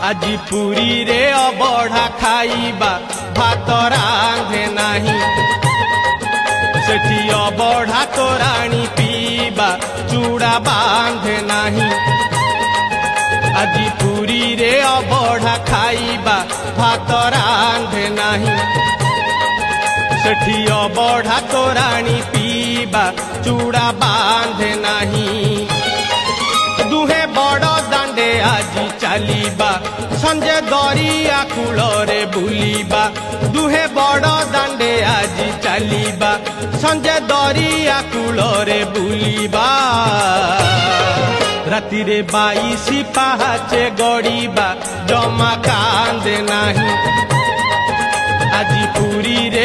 আজি পুরী রে অবঢ়া খাইবা ভাত রাঁধে নাহি সেঠি অবঢ়া তোরাণী পিবা চূড়া বাঁধে নাহি আজি পুরী রে অবঢ়া খাইবা ভাত রাঁধে নাহি সেঠি অবঢ়া তোরাণী পিবা চূড়া বাঁধে নাহি দুহে বড় দাণ্ডে আজি চালিবা সঞ্জে দরিয়া কূলরে বুলিবা দুহে বড় দাণ্ডে আজি চালিবা সঞ্জে দরিয়া কূলরে বুলিবা রাতিরে 22 পাহাচে গড়িবা জমা কান্দে নাহি আজি পুরী রে